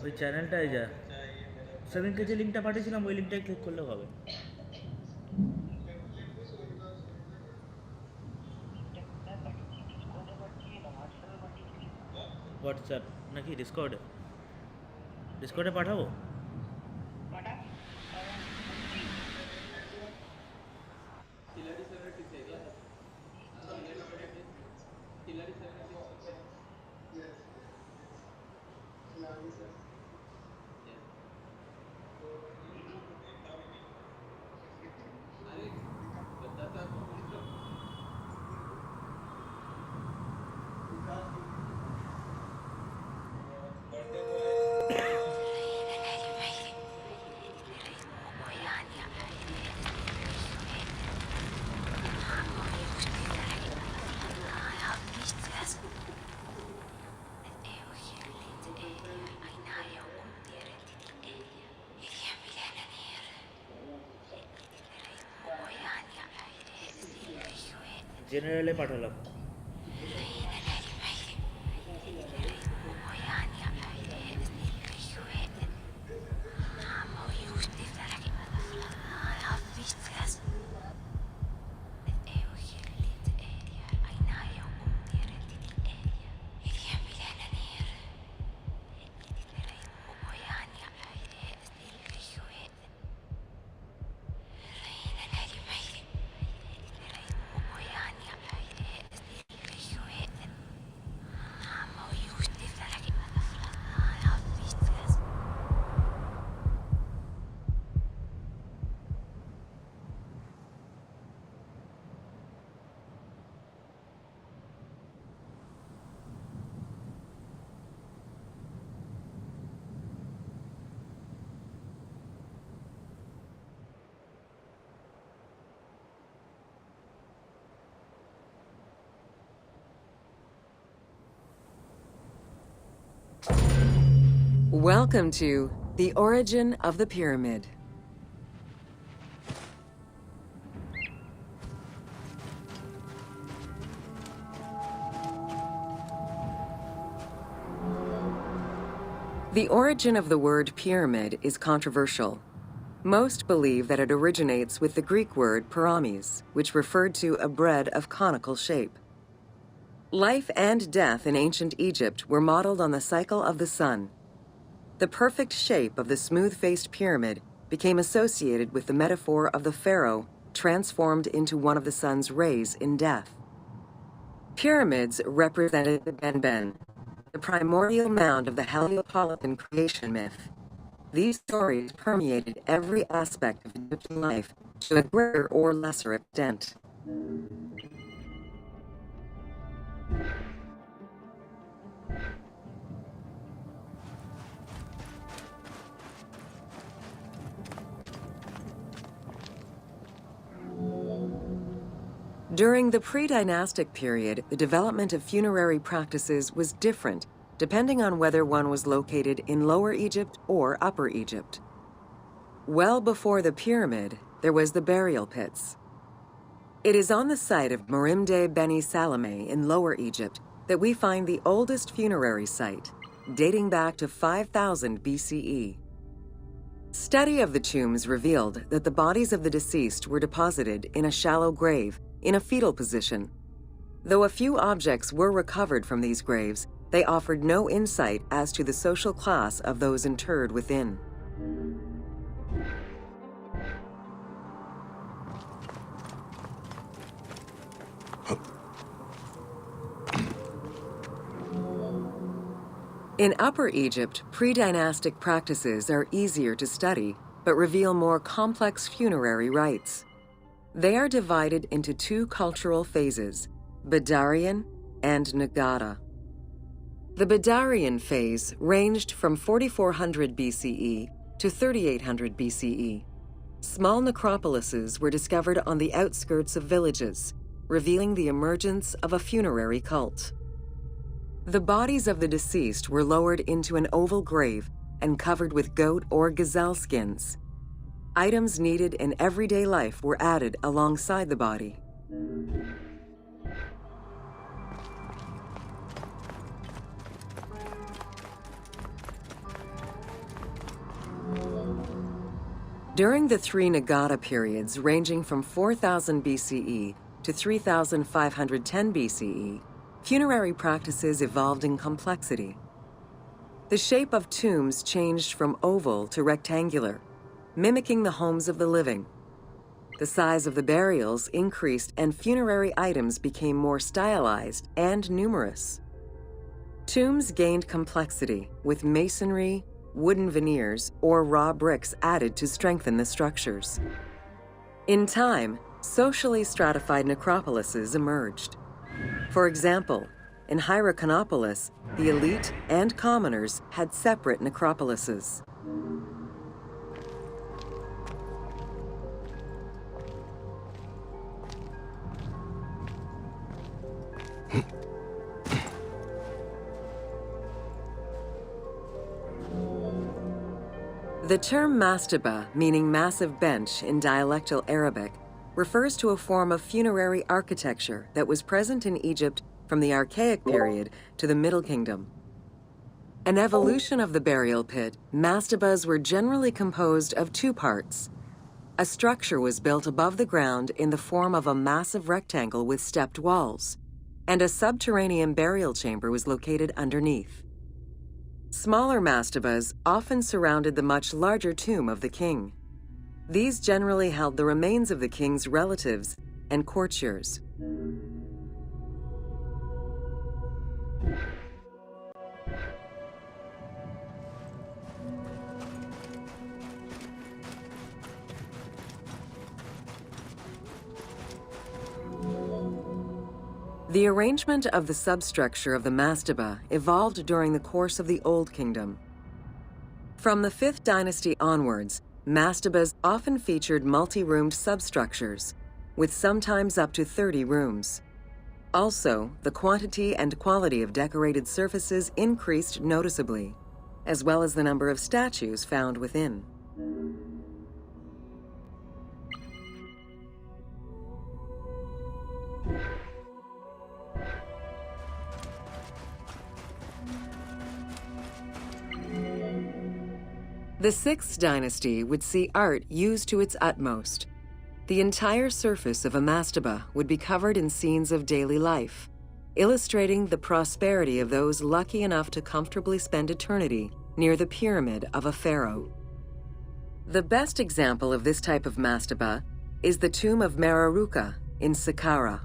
ওই চ্যানেলটায় যা, সেদিনকে যে লিঙ্কটা পাঠিয়েছিলাম ওই লিঙ্কটাই ক্লিক করলেও হবে। হোয়াটসঅ্যাপ নাকি ডিসকর্ডে? ডিসকর্ডে পাঠাবো? জেনারেলে পাঠালাম। Welcome to The Origin of the Pyramid. The origin of the word pyramid is controversial. Most believe that it originates with the Greek word pyramis, which referred to a bread of conical shape. Life and death in ancient Egypt were modeled on the cycle of the sun. The perfect shape of the smooth-faced pyramid became associated with the metaphor of the pharaoh transformed into one of the sun's rays in death. Pyramids represented the Benben, the primordial mound of the Heliopolitan creation myth. These stories permeated every aspect of Egyptian life to a greater or lesser extent. During the pre-dynastic period, the development of funerary practices was different depending on whether one was located in Lower Egypt or Upper Egypt. Well before the pyramid, there was the burial pits. It is on the site of Merimde Beni Salome in Lower Egypt that we find the oldest funerary site, dating back to 5000 BCE. Study of the tombs revealed that the bodies of the deceased were deposited in a shallow grave in a fetal position. Though a few objects were recovered from these graves, they offered no insight as to the social class of those interred within. In Upper Egypt, pre-dynastic practices are easier to study, but reveal more complex funerary rites. They are divided into two cultural phases, Badarian and Nagata. The Badarian phase ranged from 4400 BCE to 3800 BCE. Small necropolises were discovered on the outskirts of villages, revealing the emergence of a funerary cult. The bodies of the deceased were lowered into an oval grave and covered with goat or gazelle skins. Items needed in everyday life were added alongside the body. During the three Nagata periods ranging from 4000 BCE to 3510 BCE, funerary practices evolved in complexity. The shape of tombs changed from oval to rectangular, mimicking the homes of the living. The size of the burials increased and funerary items became more stylized and numerous. Tombs gained complexity with masonry, wooden veneers, or raw bricks added to strengthen the structures. In time, socially stratified necropolises emerged. For example, in Hyrcanopolis, the elite and commoners had separate necropolises. The term mastaba, meaning massive bench in dialectal Arabic, refers to a form of funerary architecture that was present in Egypt from the Archaic period to the Middle Kingdom. An evolution of the burial pit, mastabas were generally composed of two parts. A structure was built above the ground in the form of a massive rectangle with stepped walls, and a subterranean burial chamber was located underneath. Smaller mastabas often surrounded the much larger tomb of the king. These generally held the remains of the king's relatives and courtiers. The arrangement of the substructure of the mastaba evolved during the course of the Old Kingdom. From the 5th dynasty onwards, mastabas often featured multi-roomed substructures, with sometimes up to 30 rooms. Also, the quantity and quality of decorated surfaces increased noticeably, as well as the number of statues found within. The 6th dynasty would see art used to its utmost. The entire surface of a mastaba would be covered in scenes of daily life, illustrating the prosperity of those lucky enough to comfortably spend eternity near the pyramid of a pharaoh. The best example of this type of mastaba is the tomb of Meroruka in Saqqara.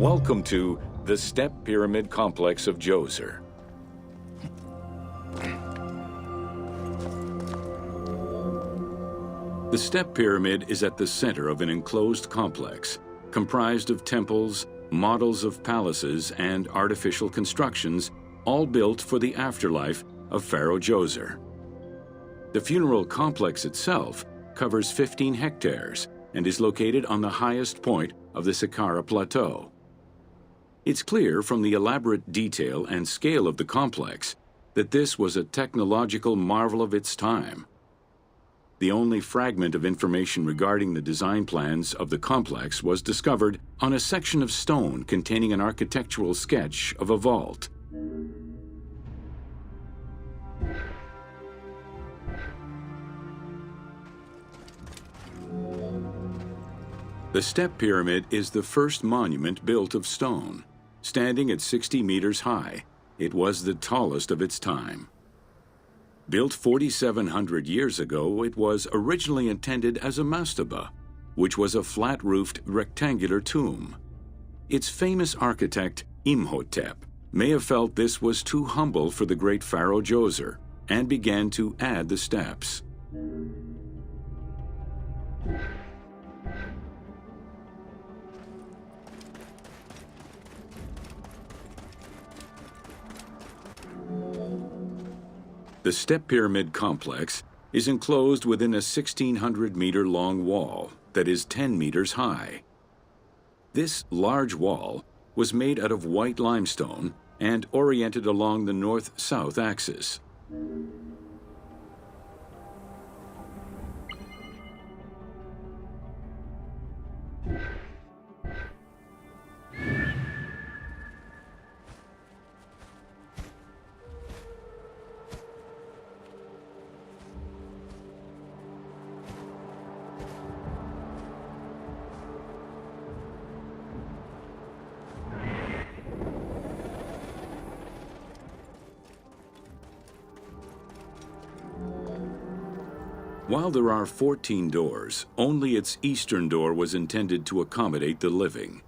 Welcome to the Step Pyramid Complex of Djoser. The Step Pyramid is at the center of an enclosed complex, comprised of temples, models of palaces, and artificial constructions, all built for the afterlife of Pharaoh Djoser. The funeral complex itself covers 15 hectares and is located on the highest point of the Saqqara Plateau. It's clear from the elaborate detail and scale of the complex that this was a technological marvel of its time. The only fragment of information regarding the design plans of the complex was discovered on a section of stone containing an architectural sketch of a vault. The Step Pyramid is the first monument built of stone. Standing at 60 meters high, it was the tallest of its time. Built 4,700 years ago, it was originally intended as a mastaba, which was a flat-roofed rectangular tomb. Its famous architect, Imhotep, may have felt this was too humble for the great pharaoh Djoser and began to add the steps. The Step Pyramid complex is enclosed within a 1,600-meter-long wall that is 10 meters high. This large wall was made out of white limestone and oriented along the north-south axis. While there are 14 doors, only its eastern door was intended to accommodate the living.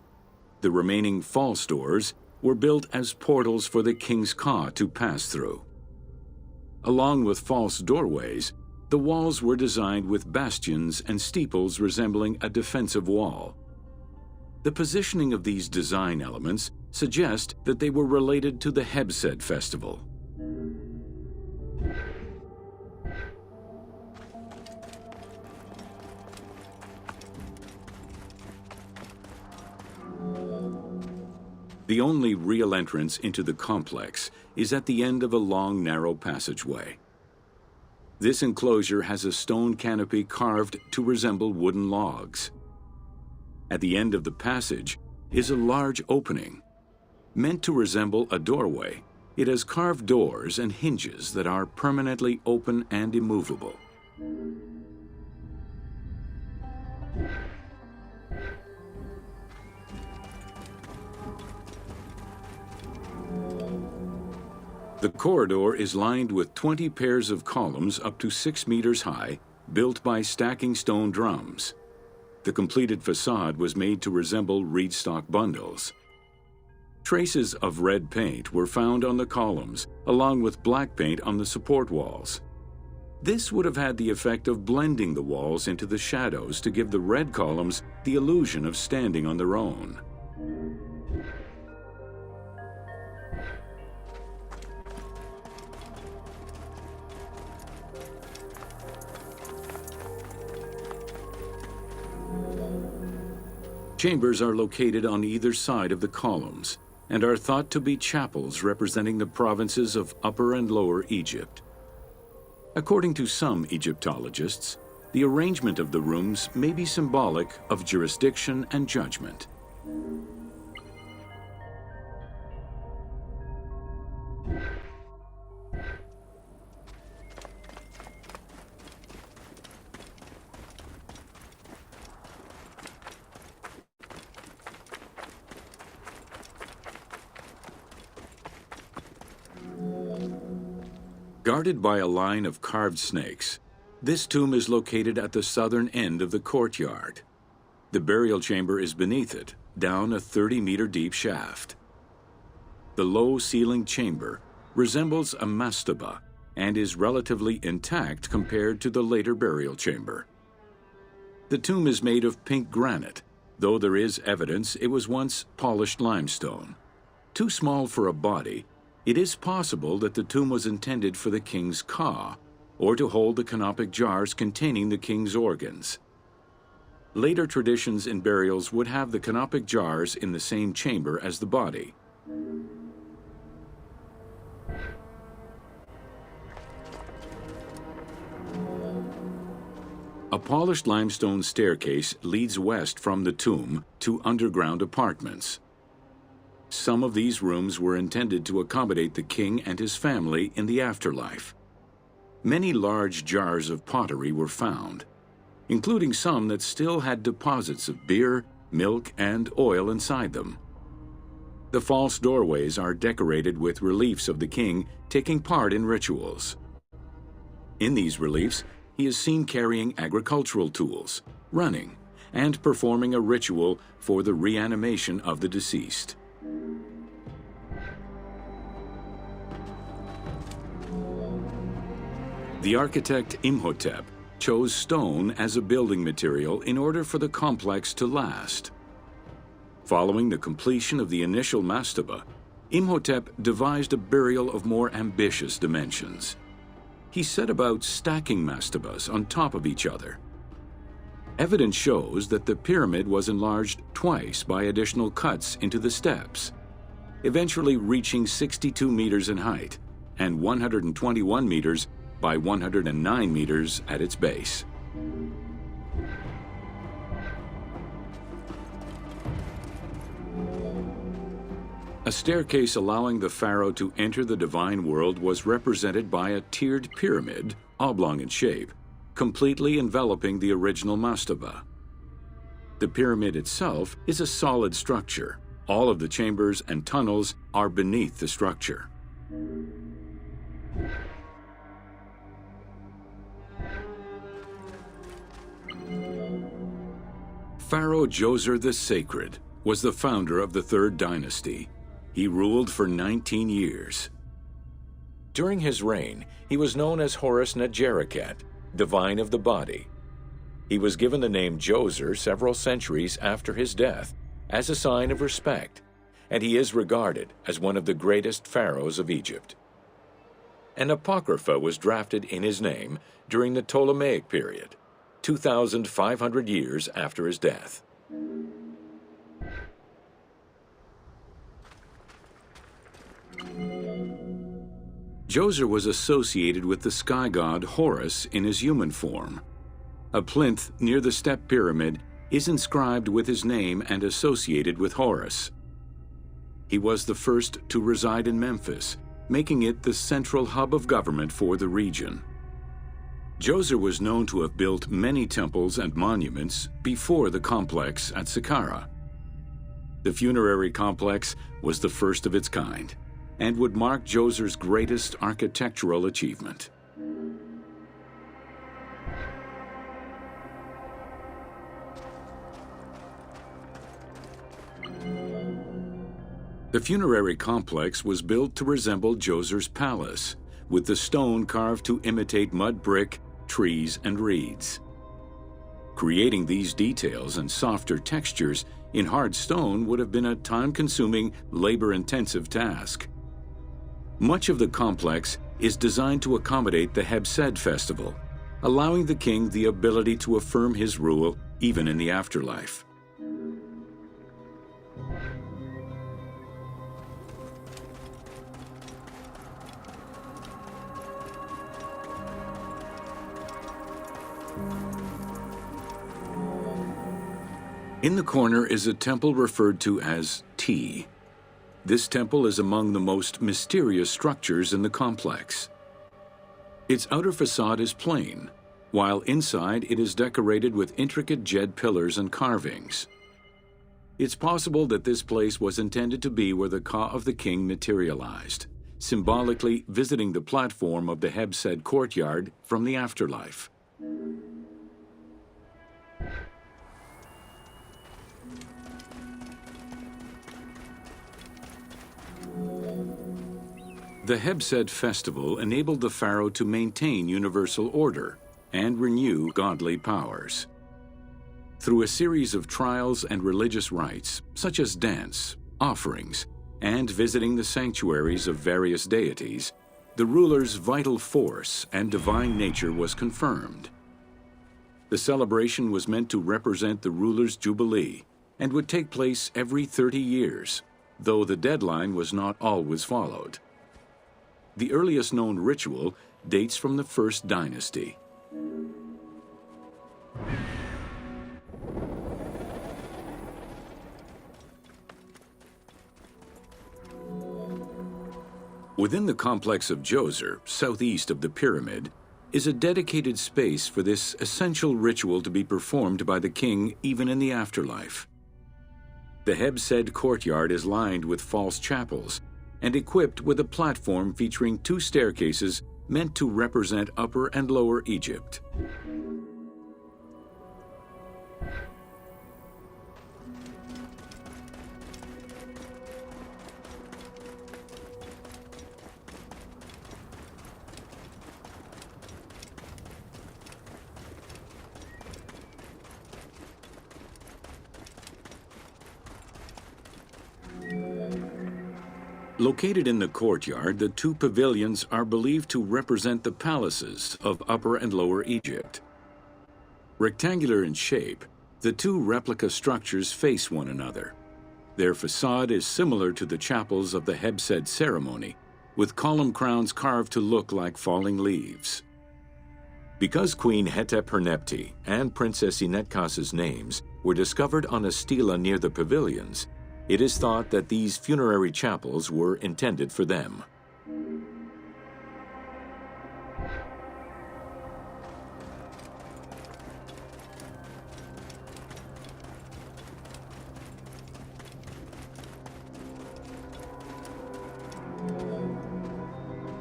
The remaining false doors were built as portals for the king's ka to pass through. Along with false doorways, the walls were designed with bastions and steeples resembling a defensive wall. The positioning of these design elements suggest that they were related to the Hebsed festival. The only real entrance into the complex is at the end of a long, narrow passageway. This enclosure has a stone canopy carved to resemble wooden logs. At the end of the passage is a large opening. Meant to resemble a doorway, it has carved doors and hinges that are permanently open and immovable. The corridor is lined with 20 pairs of columns up to 6 meters high, built by stacking stone drums. The completed facade was made to resemble reed stock bundles. Traces of red paint were found on the columns, along with black paint on the support walls. This would have had the effect of blending the walls into the shadows to give the red columns the illusion of standing on their own. Chambers are located on either side of the columns and are thought to be chapels representing the provinces of Upper and Lower Egypt. According to some Egyptologists, the arrangement of the rooms may be symbolic of jurisdiction and judgment. Guarded by a line of carved snakes, this tomb is located at the southern end of the courtyard. The burial chamber is beneath it, down a 30-meter deep shaft. The low-ceilinged chamber resembles a mastaba and is relatively intact compared to the later burial chamber. The tomb is made of pink granite, though there is evidence it was once polished limestone. Too small for a body, it is possible that the tomb was intended for the king's ka, or to hold the canopic jars containing the king's organs. Later traditions in burials would have the canopic jars in the same chamber as the body. A polished limestone staircase leads west from the tomb to underground apartments. Some of these rooms were intended to accommodate the king and his family in the afterlife. Many large jars of pottery were found, including some that still had deposits of beer, milk, and oil inside them. The false doorways are decorated with reliefs of the king taking part in rituals. In these reliefs, he is seen carrying agricultural tools, running, and performing a ritual for the reanimation of the deceased. The architect Imhotep chose stone as a building material in order for the complex to last. Following the completion of the initial mastaba, Imhotep devised a burial of more ambitious dimensions. He set about stacking mastabas on top of each other. Evidence shows that the pyramid was enlarged twice by additional cuts into the steps, eventually reaching 62 meters in height and 121 meters by 109 meters at its base. A staircase allowing the pharaoh to enter the divine world was represented by a tiered pyramid, oblong in shape, completely enveloping the original mastaba. The pyramid itself is a solid structure. All of the chambers and tunnels are beneath the structure. Pharaoh Djoser the Sacred was the founder of the Third Dynasty. He ruled for 19 years. During his reign, he was known as Horus Nedjeriket, divine of the body. He was given the name Djoser several centuries after his death as a sign of respect, and he is regarded as one of the greatest pharaohs of Egypt. An apocrypha was drafted in his name during the Ptolemaic period, 2,500 years after his death. Djoser was associated with the sky god Horus in his human form. A plinth near the step pyramid is inscribed with his name and associated with Horus. He was the first to reside in Memphis, making it the central hub of government for the region. Djoser was known to have built many temples and monuments before the complex at Saqqara. The funerary complex was the first of its kind and would mark Djoser's greatest architectural achievement. The funerary complex was built to resemble Djoser's palace, with the stone carved to imitate mud brick, trees, and reeds. Creating these details and softer textures in hard stone would have been a time-consuming, labor-intensive task. Much of the complex is designed to accommodate the Hebsed festival, allowing the king the ability to affirm his rule even in the afterlife. In the corner is a temple referred to as T. This temple is among the most mysterious structures in the complex. Its outer facade is plain, while inside it is decorated with intricate jed pillars and carvings. It's possible that this place was intended to be where the Ka of the king materialized, symbolically visiting the platform of the Hebsed courtyard from the afterlife. The Hebsed festival enabled the pharaoh to maintain universal order and renew godly powers. Through a series of trials and religious rites, such as dance, offerings, and visiting the sanctuaries of various deities, the ruler's vital force and divine nature was confirmed. The celebration was meant to represent the ruler's jubilee and would take place every 30 years, though the deadline was not always followed. The earliest known ritual dates from the First Dynasty. Within the complex of Djoser, southeast of the pyramid, is a dedicated space for this essential ritual to be performed by the king even in the afterlife. The Hebsed courtyard is lined with false chapels and equipped with a platform featuring 2 staircases meant to represent Upper and Lower Egypt. Located in the courtyard, the 2 pavilions are believed to represent the palaces of Upper and Lower Egypt. Rectangular in shape, the 2 replica structures face one another. Their facade is similar to the chapels of the Hebsed ceremony, with column crowns carved to look like falling leaves. Because Queen Hetep-Hernepti and Princess Inetkas's names were discovered on a stela near the pavilions, it is thought that these funerary chapels were intended for them.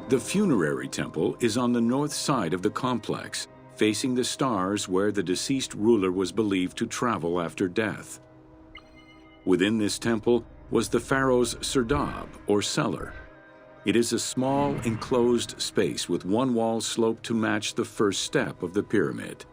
The funerary temple is on the north side of the complex, facing the stars where the deceased ruler was believed to travel after death. Within this temple was the pharaoh's serdab, or cellar. It is a small, enclosed space with one wall sloped to match the first step of the pyramid.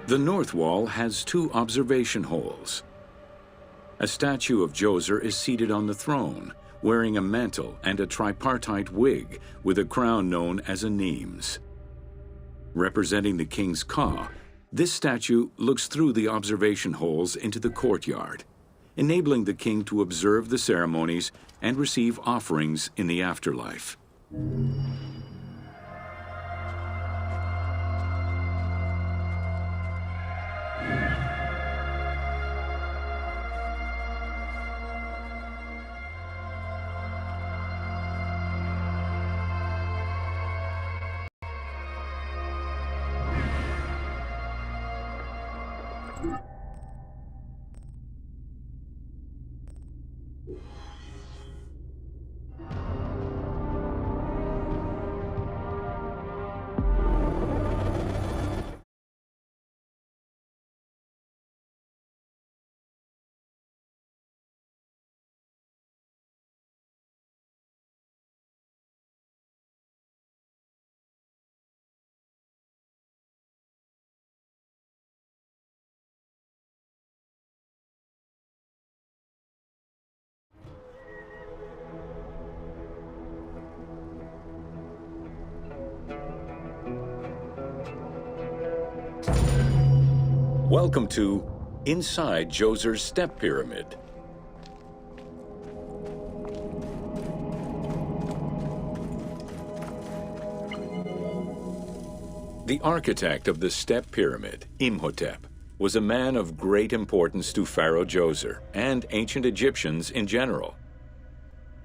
The north wall has 2 observation holes. A statue of Djoser is seated on the throne, wearing a mantle and a tripartite wig with a crown known as a Nemes. Representing the king's ka, this statue looks through the observation holes into the courtyard, enabling the king to observe the ceremonies and receive offerings in the afterlife. Welcome to Inside Djoser's Step Pyramid. The architect of the Step Pyramid, Imhotep, was a man of great importance to Pharaoh Djoser and ancient Egyptians in general.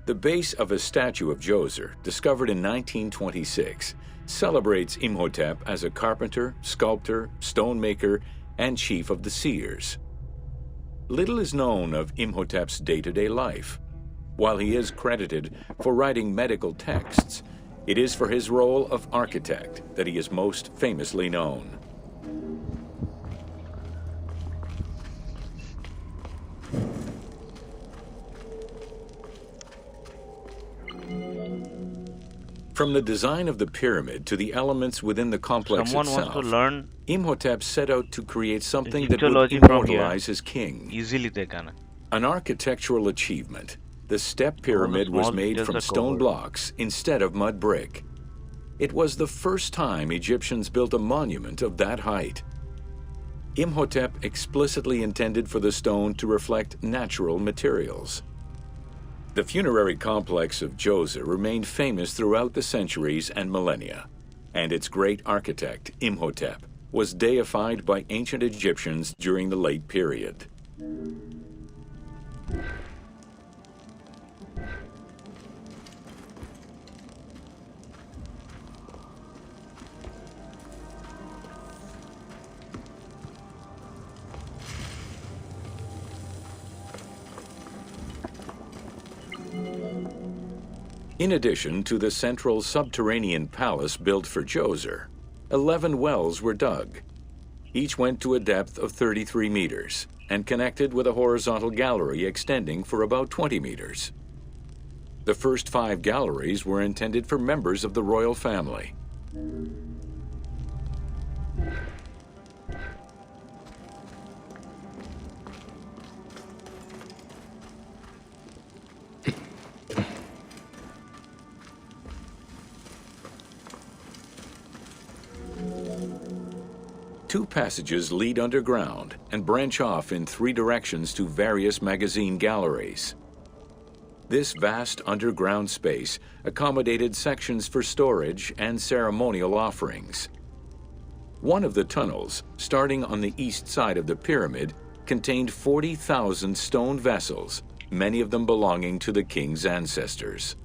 The base of a statue of Djoser, discovered in 1926, celebrates Imhotep as a carpenter, sculptor, stonemaker, and chief of the seers. Little is known of Imhotep's day-to-day life. While he is credited for writing medical texts, it is for his role of architect that he is most famously known. From the design of the pyramid to the elements within the complex Someone wants to itself, learn Imhotep set out to create something that would Egyptology from here. immortalize his king. Easily they can. An architectural achievement, the step pyramid small was made details from are stone covered. blocks instead of mud brick. It was the first time Egyptians built a monument of that height. Imhotep explicitly intended for the stone to reflect natural materials. The funerary complex of Djoser remained famous throughout the centuries and millennia, and its great architect, Imhotep, was deified by ancient Egyptians during the late period. In addition to the central subterranean palace built for Djoser, 11 wells were dug. Each went to a depth of 33 meters and connected with a horizontal gallery extending for about 20 meters. The first 5 galleries were intended for members of the royal family. Two passages lead underground and branch off in 3 directions to various magazine galleries. This vast underground space accommodated sections for storage and ceremonial offerings. One of the tunnels, starting on the east side of the pyramid, contained 40,000 stone vessels, many of them belonging to the king's ancestors.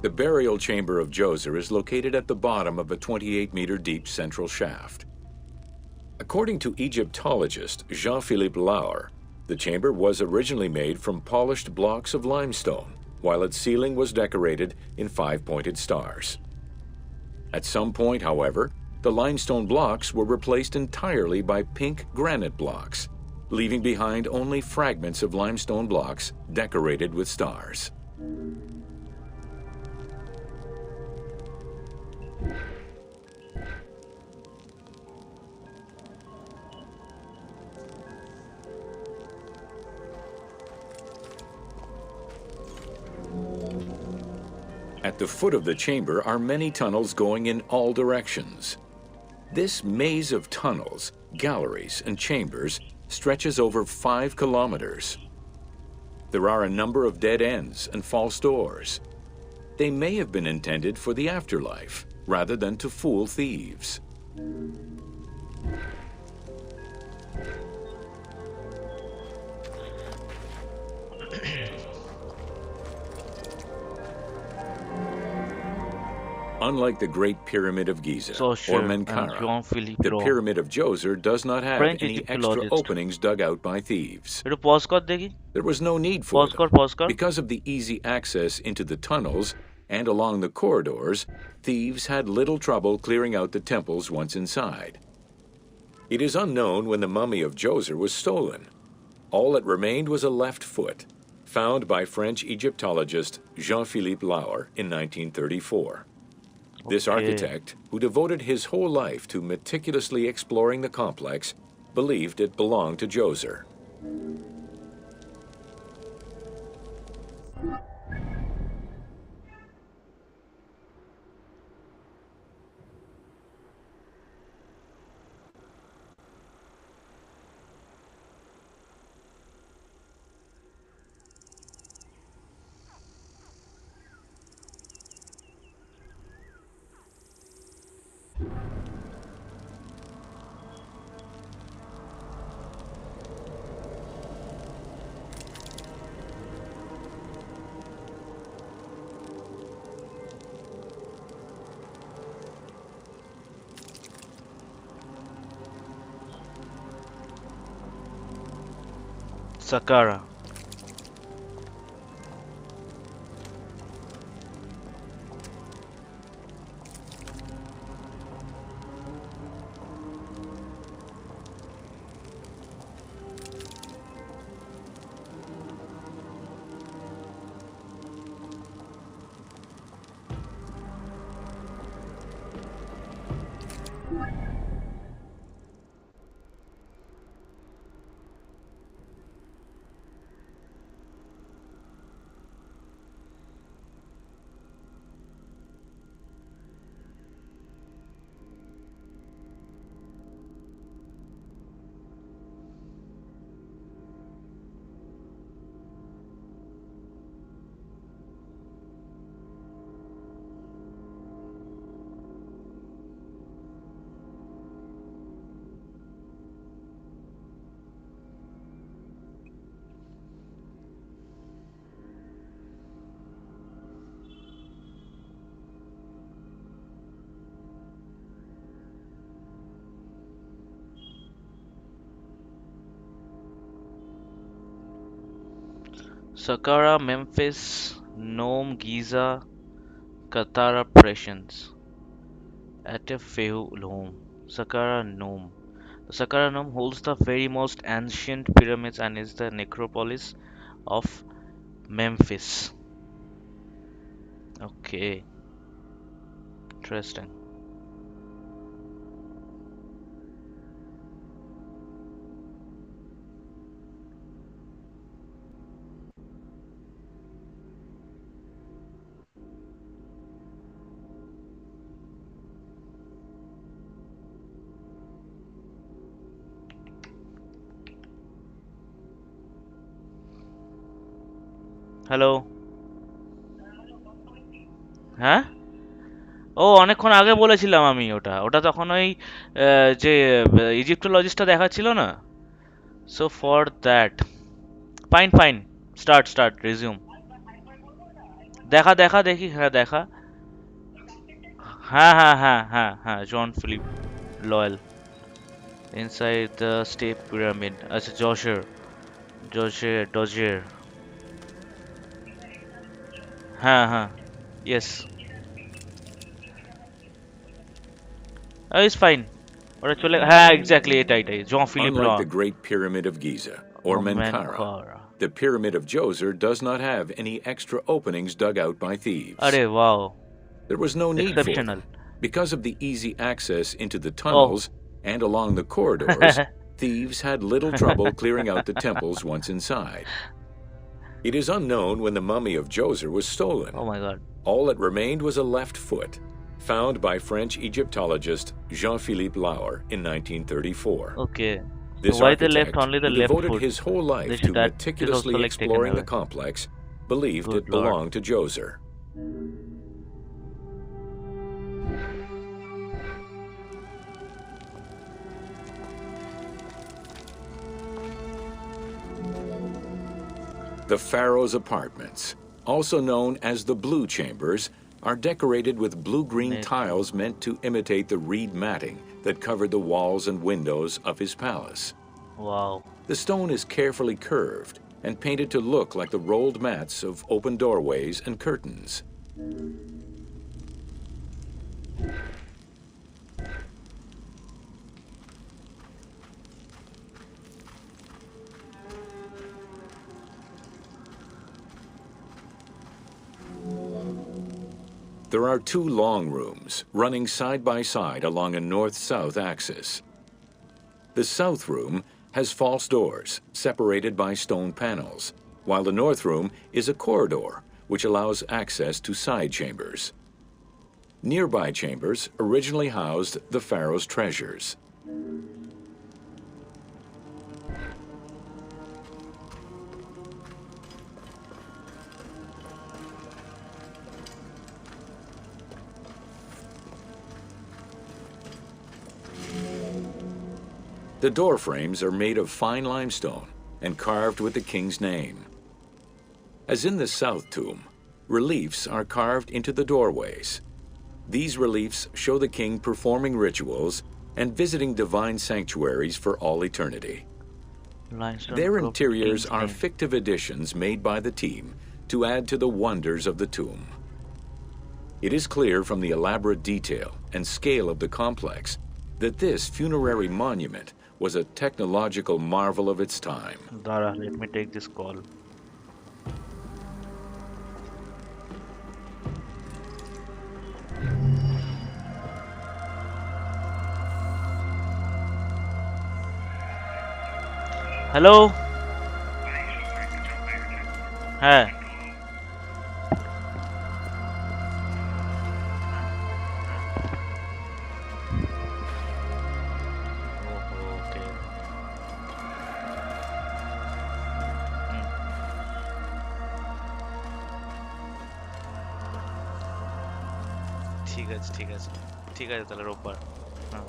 The burial chamber of Djoser is located at the bottom of a 28-meter deep central shaft. According to Egyptologist Jean-Philippe Lauer, the chamber was originally made from polished blocks of limestone, while its ceiling was decorated in 5-pointed stars. At some point, however, the limestone blocks were replaced entirely by pink granite blocks, leaving behind only fragments of limestone blocks decorated with stars. At the foot of the chamber are many tunnels going in all directions. This maze of tunnels, galleries, and chambers stretches over 5 kilometers. There are a number of dead ends and false doors. They may have been intended for the afterlife, rather than to fool thieves. Unlike the Great Pyramid of Giza or Menkaure, the Pyramid of Djoser does not have any extra openings dug out by thieves. There was no need for them. Because of the easy access into the tunnels and along the corridors, thieves had little trouble clearing out the temples once inside. It is unknown when the mummy of Djoser was stolen. All that remained was a left foot, found by French Egyptologist Jean-Philippe Lauer in 1934. This architect, who devoted his whole life to meticulously exploring the complex, believed it belonged to Djoser. Saqqara. Saqqara, Memphis, Nome, Giza, Katara Prescience. Atefehulum. Saqqara Nome. The Saqqara Nome holds the very most ancient pyramids and is the necropolis of Memphis. Okay, interesting. Hello, হ্যাঁ? ও অনেকক্ষণ আগে বলেছিলাম আমি ওটা। ওটা তখন ওই যে ইজিপ্টোলজিস্টটা দেখাচ্ছিল না? So for that. Fine fine. Start start resume. দেখা দেখা দেখি, হ্যাঁ দেখা। হ্যাঁ হ্যাঁ হ্যাঁ হ্যাঁ হ্যাঁ, Jean Philippe Lauer. Inside the step pyramid. আচ্ছা, ডজের। হ্যাঁ হ্যাঁ, ইয়েস। It's fine. ওরা চলে, হ্যাঁ এক্স্যাক্টলি এটাই Jean Philippe Lauer. Unlike the Great Pyramid of Giza or Menkaure, the Pyramid of Djoser does not have any extra openings dug out by thieves. আরে wow, There was no need for exceptional. them. Because of the easy access into the tunnels and along the corridors, thieves had little trouble clearing out the temples once inside. It is unknown when the mummy of Djoser was stolen. Oh my god. All that remained was a left foot, found by French Egyptologist Jean-Philippe Lauer in 1934. Okay. This So why they architect, left only the who left devoted foot? his whole life This- to that is also, meticulously like, taken exploring the away. complex, believed Good it lord. belonged to Djoser. The Pharaoh's apartments, also known as the Blue Chambers, are decorated with blue-green Amazing. tiles meant to imitate the reed matting that covered the walls and windows of his palace. Wow. The stone is carefully curved and painted to look like the rolled mats of open doorways and curtains. There are two long rooms running side by side along a north-south axis. The south room has false doors separated by stone panels, while the north room is a corridor which allows access to side chambers. Nearby chambers originally housed the pharaoh's treasures. The door frames are made of fine limestone and carved with the king's name. As in the south tomb, reliefs are carved into the doorways. These reliefs show the king performing rituals and visiting divine sanctuaries for all eternity. Limestone Their Cove interiors are Tinkling. fictive additions made by the team to add to the wonders of the tomb. It is clear from the elaborate detail and scale of the complex that this funerary monument was a technological marvel of its time. Dara, let me take this call. Hello, হ্যাঁ ওকে, ঠিক আছে ঠিক আছে ঠিক আছে, তাহলে রোববার। হ্যাঁ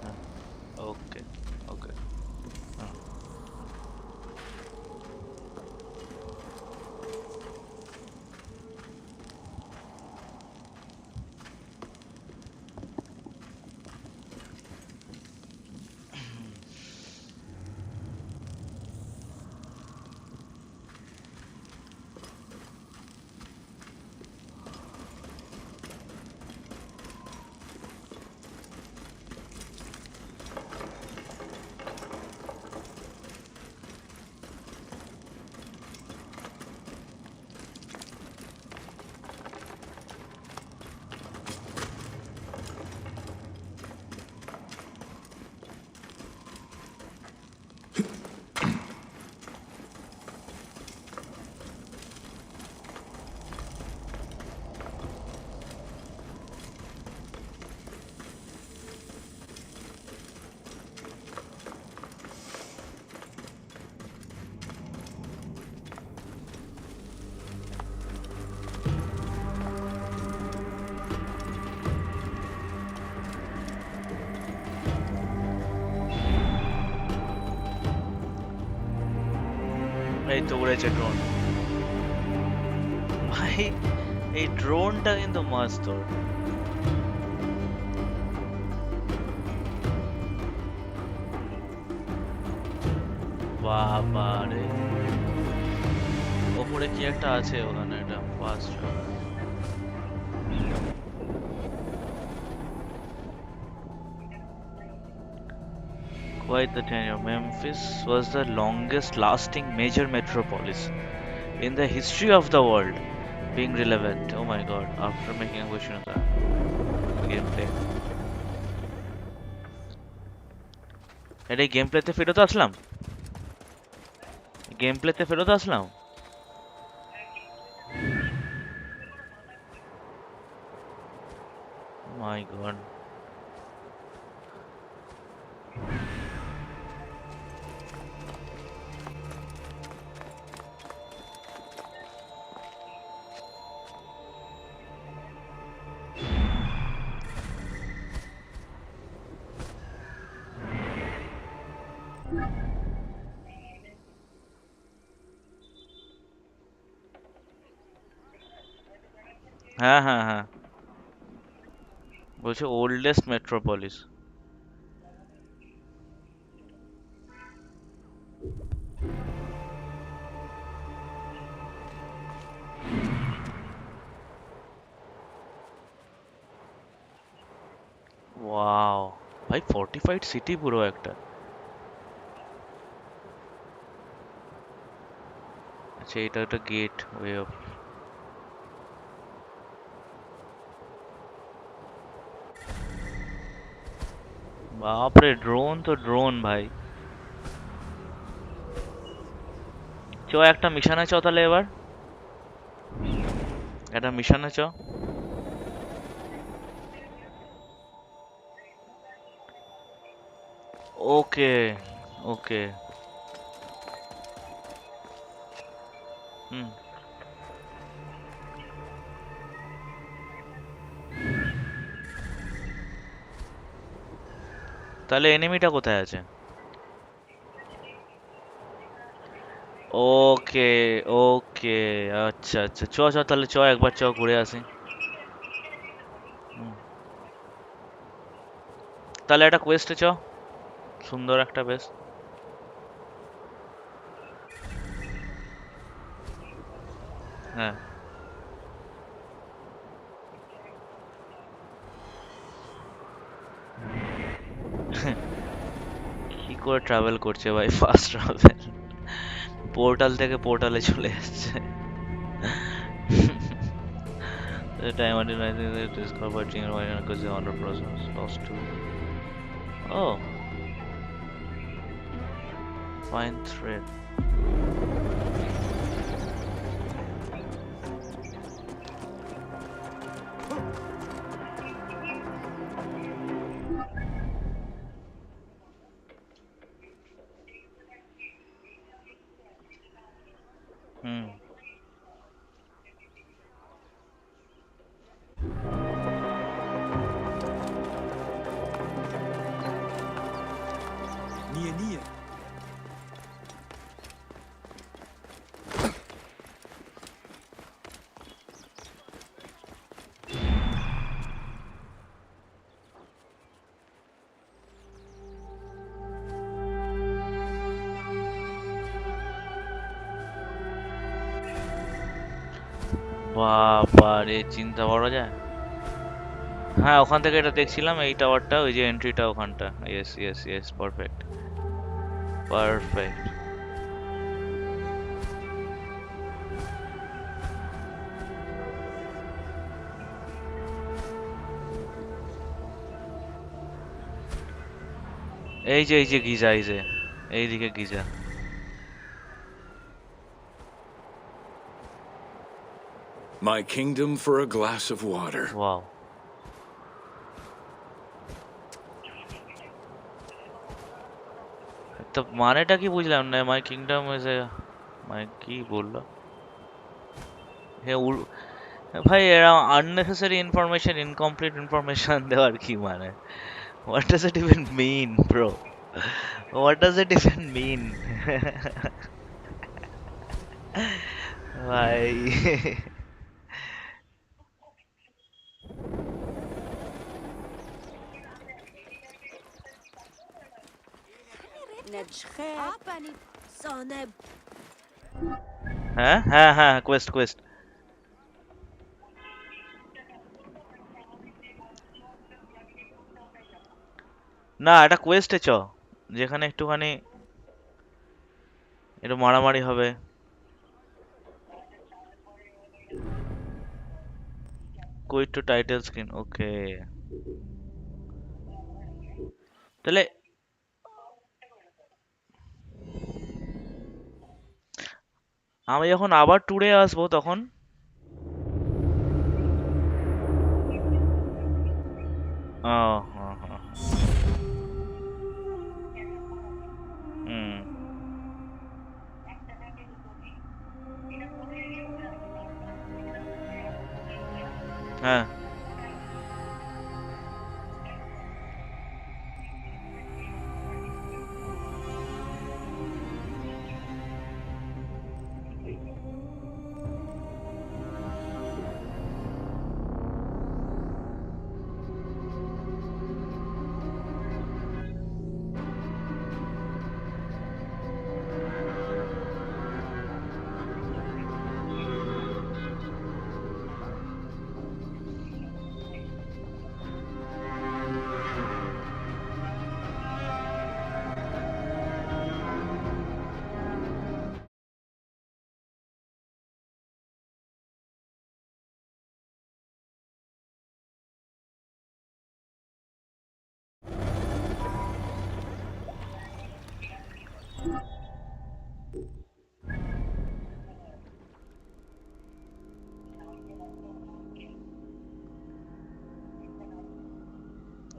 হ্যাঁ, ওকে ওকে, হ্যাঁ। এই তো উড়েছে ড্রোন ভাই, এই ড্রোনটা কিন্তু মস্ত। বাবা রে, ওপরে কি একটা আছে ওখানে, এটা fast. Quite the tenure. Memphis was the longest lasting major metropolis in the history of the world, being relevant. Oh my god, after making a question of the gameplay. এটা গেম প্লেতে ফেরত আসলাম, গেম প্লেতে ফেরত আসলাম। মাই god, হ্যাঁ হ্যাঁ হ্যাঁ, বলছে oldest metropolis. Wow ভাই, ফোর্টিফাইড সিটি পুরো একটা। আচ্ছা, এটা একটা গেট ওয়ে অফ। বাপরে, ড্রোন তো ড্রোন ভাই। চ, একটা মিশনে চ তাহলে, এবার একটা মিশনে চ। ওকে ওকে, হুম। তাহলে এনিমিটা কোথায় আছে? ওকে ওকে, আচ্ছা আচ্ছা, চ চ তাহলে, চ একবার চ ঘুরে আসি। হুম, তাহলে একটা কোয়েস্টে চ, সুন্দর একটা বেশ। হ্যাঁ কি করে ট্রাভেল করছে ভাই, ফাস্ট ট্রাভেল, পোর্টাল থেকে পোর্টালে চলে যাচ্ছে। The time until I think that discovered Jing and because the honor process lost to. Oh, fine thread. Hmm. নিয়ে বাবা রে, চিন্তা করা যায়। হ্যাঁ ওখান থেকে এটা দেখছিলাম, এই টাওয়ারটা, ওই যে এন্ট্রিটা ওখানটা। Yes yes yes, perfect perfect. এই যে গিজা, এই যে এইদিকে Giza. My kingdom for a glass of water. Wow, তো মানেটা কি বুঝলাম না, মাই কিংডম ইজ এ, মাই কি বললো? হ্যাঁ ভাই এরা আননেসেসারি ইনফরমেশন, ইনকমপ্লিট ইনফরমেশন দেওয়ার কি মানে? What does it even mean bro? What does it even mean? ভাই হ্যাঁ হ্যাঁ হ্যাঁ, কোয়েস্ট কোয়েস্ট। না এটা কোয়েস্টে চ, যেখানে একটুখানি একটু মারামারি হবে। কুইট টু টাইটেল স্ক্রিন, ওকে। তাহলে আমি যখন আবার ট্যুরে আসবো তখন। ও হ্যাঁ হ্যাঁ, হুম, হ্যাঁ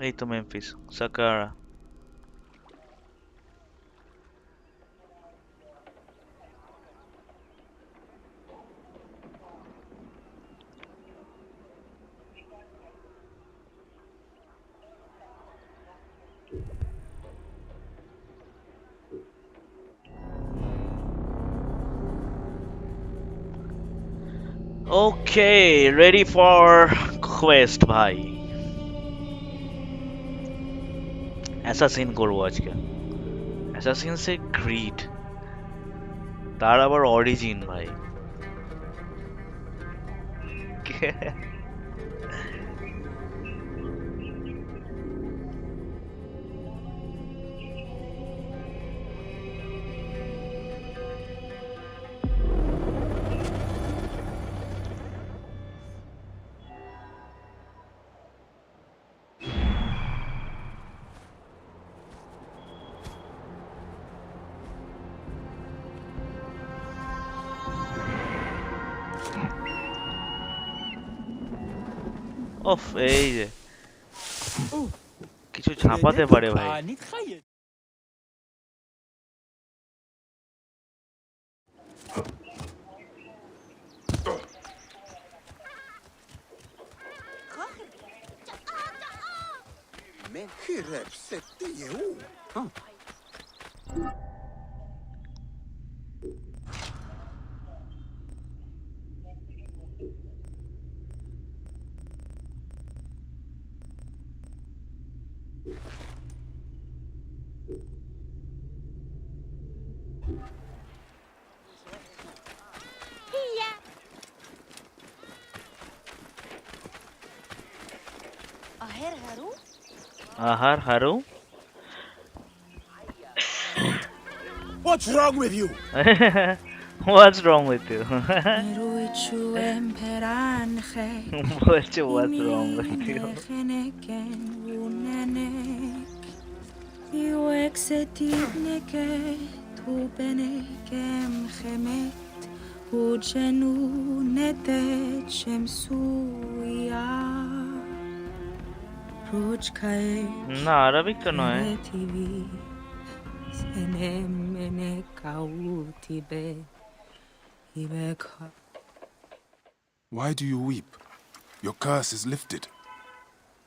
এই তো Memphis, Saqqara. Okay, ready for Quest ভাই। অ্যাসাসিন করবো আজকে। অ্যাসাসিনসে গ্রিড, তার আবার অরিজিন ভাই। ওফ, এই যে কিছু ঝাঁপাতে পারে ভাই। আহার Haru. What's wrong with you? What's wrong with you? বলছে what's wrong with you? না, আরবিক তো নয়। Why do you weep? Your curse is lifted.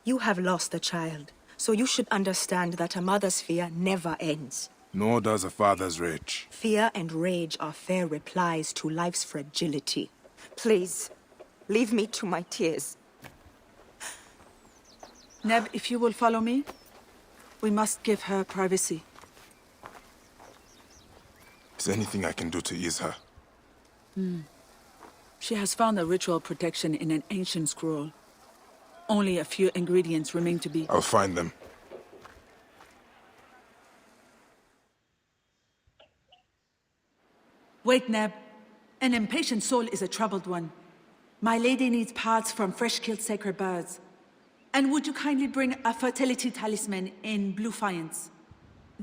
You have lost a child, so you should understand that a mother's fear never ends. Nor does a father's rage. Fear and rage are fair replies to life's fragility. Please, leave me to my tears. Neb, if you will follow me, we must give her privacy. Is there anything I can do to ease her? She has found a ritual protection in an ancient scroll. Only a few ingredients remain to be. I'll find them. Wait, Neb. An impatient soul is a troubled one. My lady needs parts from fresh-killed sacred birds. And would you kindly bring a fertility talisman in blue faience?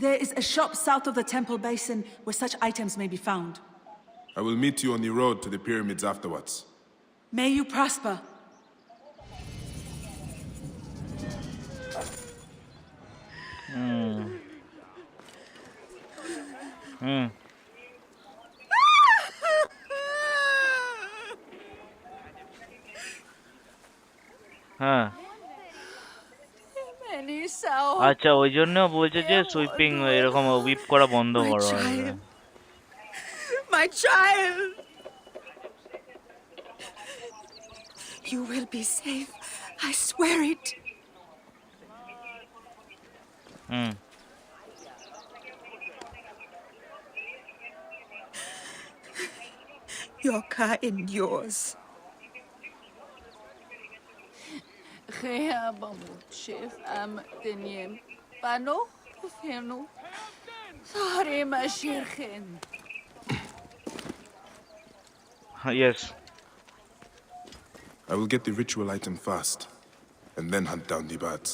There is a shop south of the temple basin where such items may be found. I will meet you on the road to the pyramids afterwards. May you prosper. হ্যাঁ, আচ্ছা, ওই জন্য বলছে যে sweeping এরকম weep করা বন্ধ করো। My child! You will be safe. I swear it. Your car and yours. Yes. I will get the ritual item first, and then hunt down the birds.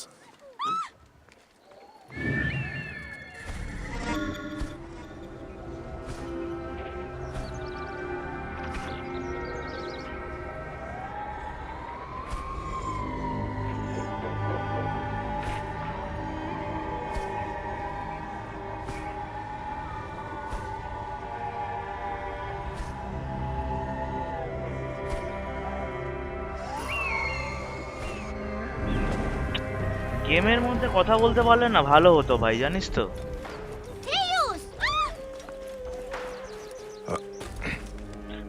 গেমের মধ্যে কথা বলতে পারলে না ভালো হতো ভাই, জানিস তো।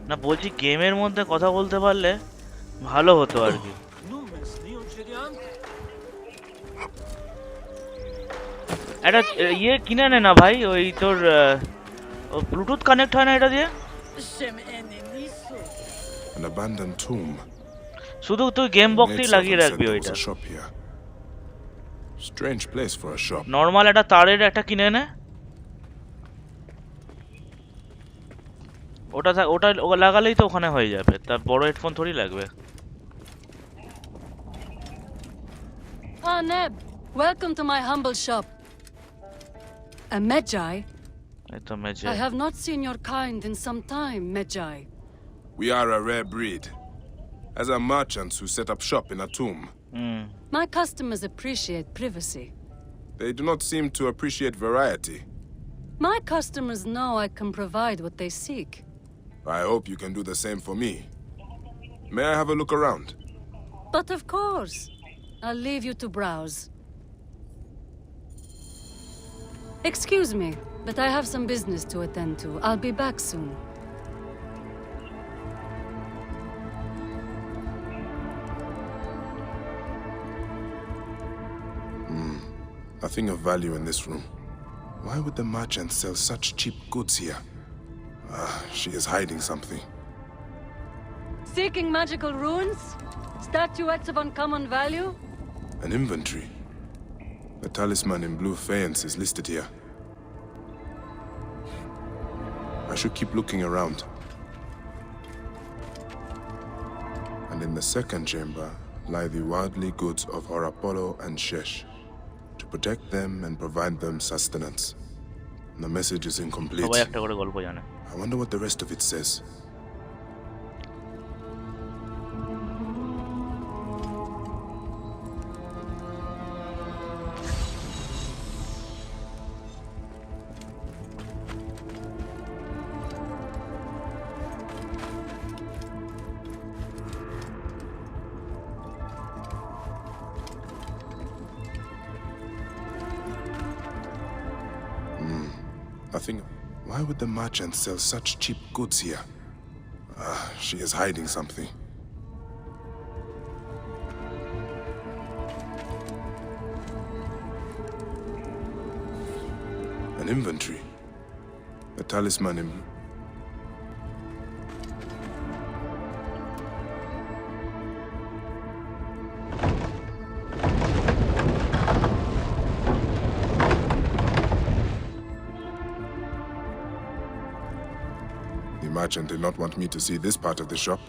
না, বলছি গেমের মধ্যে কথা বলতে পারলে ভালো হতো আর কি। একটা ইয়ে কিনে নে না ভাই, ওই তোর ব্লুটুথ কানেক্ট হয় না এটা দিয়ে? An abandoned tomb. শুধু তুই গেম The বক্সই maidservant লাগিয়ে said রাখবি there was ওইটা a shop here. Strange place for a shop. Normal একটা তারের একটা কিনে নে ওটা লাগালেই তো ওখানে হয়ে যাবে তার বড় হেডফোন থোড়ি লাগবে Ah, Neb, welcome to my humble shop. A Medjay? এই তো মেজে I have not seen your kind in some time, Medjay. We are a rare breed. As are merchants who set up shop in a tomb. My customers appreciate privacy. They do not seem to appreciate variety. My customers know I can provide what they seek. I hope you can do the same for me. May I have a look around? But of course, I'll leave you to browse. Excuse me, but I have some business to attend to. I'll be back soon. Nothing of value in this room. Why would the merchant sell such cheap goods here? She is hiding something. Seeking magical runes? Statuettes of uncommon value? An inventory. The talisman in blue faience is listed here. I should keep looking around. And in the second chamber lie the worldly goods of Horapolo and Shesh. To protect them and provide them sustenance. The message is incomplete. সবাই একটা করে গল্প জানে I wonder what the rest of it says. Nothing. Why would the merchant sell such cheap goods here? She is hiding something. An inventory. The talisman in... The merchant did not want me to see this part of the shop.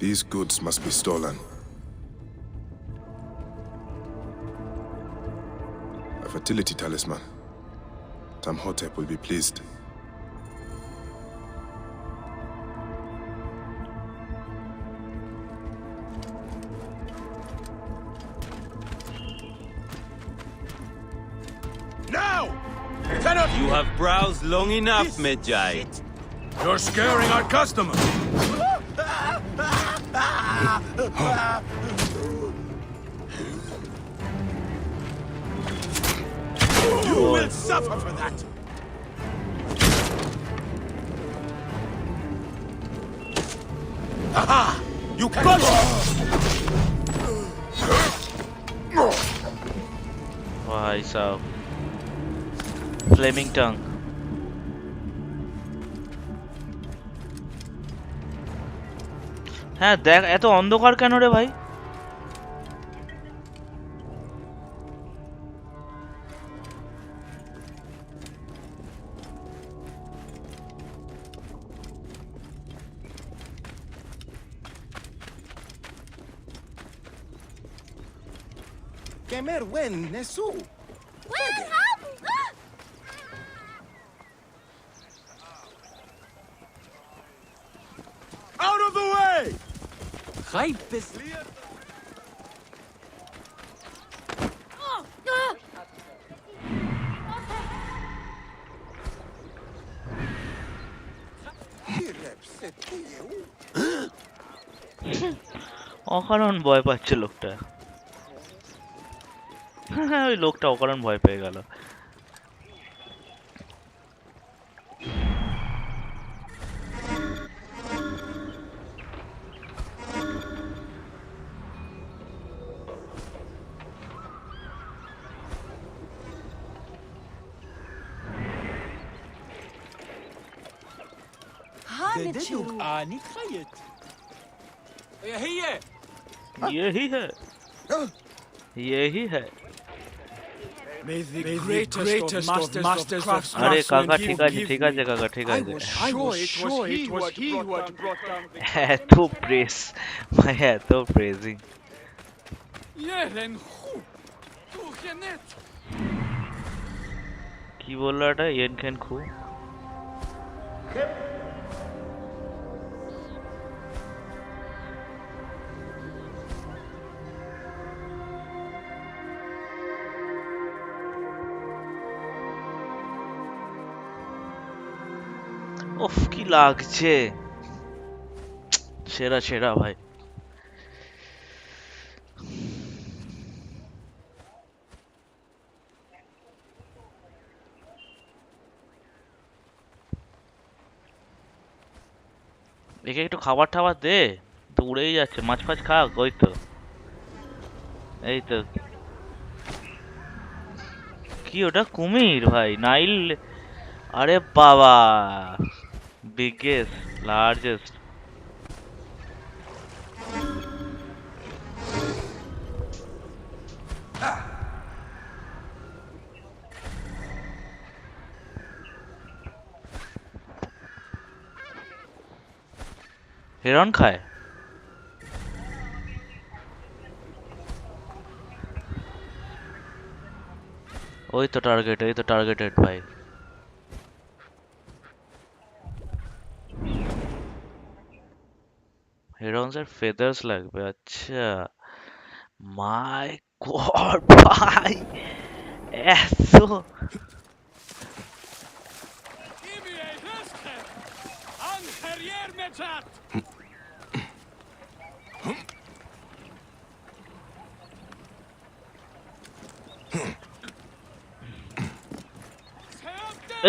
These goods must be stolen. A fertility talisman. Tamhotep will be pleased. Now! Cannot You have browsed long enough, Medjay. You're scaring our customers! You will suffer for that! Aha! You can... ভাই সাহেব Fleming tongue হ্যাঁ দেখ এত অন্ধকার কেন রে ভাই Kemer wen nesu. Out of the way! অকারণ ভয় পাচ্ছে লোকটা ওই লোকটা অকারণ ভয় পেয়ে গেল هي यही है, यही है। May the greatest of masters of अरे craftsmen काका ठीक আছে, forgive ठीक আছে me. काका, ठीक I আছে। was sure it was he who had brought down the এত প্রেস, ভাই এত praising. Yeren Hu, tu genet. কি বললো এটা? ইয়েন খেন খু? উফ কি লাগছে, সেরা সেরা ভাই। একে একটু খাবার টাবার দে, তো উড়েই যাচ্ছে। মাছ ফাছ খাক, ওই তো, এই তো। কি ওটা? কুমির ভাই? নাইল? আরে বাবা, বিগেস্ট লার্জেস্ট। হিরণ খায়? ওই তো টার্গেট, এই তো টার্গেটেড ভাই। হিরন্সের ফেদার্স লাগবে, আচ্ছা। মাই গড ভাই, এত Ibie Hüske, Anherjer Mechat.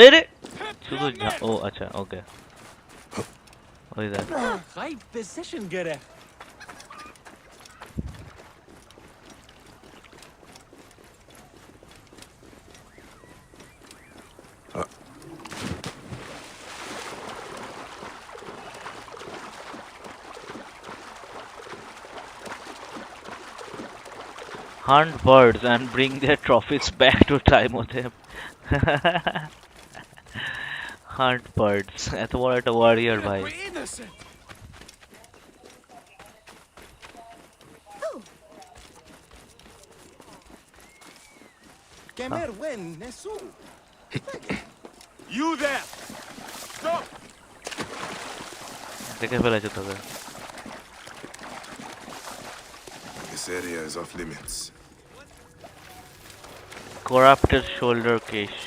এই রে শুধু ও আচ্ছা ওকে, ওই দেখ। Right position, Gere. Hunt birds and bring their trophies back to Timothem. Hunt birds. এত বড় একটা warrior ভাই। We're innocent. Kemer wen nesu. You there! Stop! দেখে ফেলেছে তোকে। This area is off limits. Corrupted shoulder cache.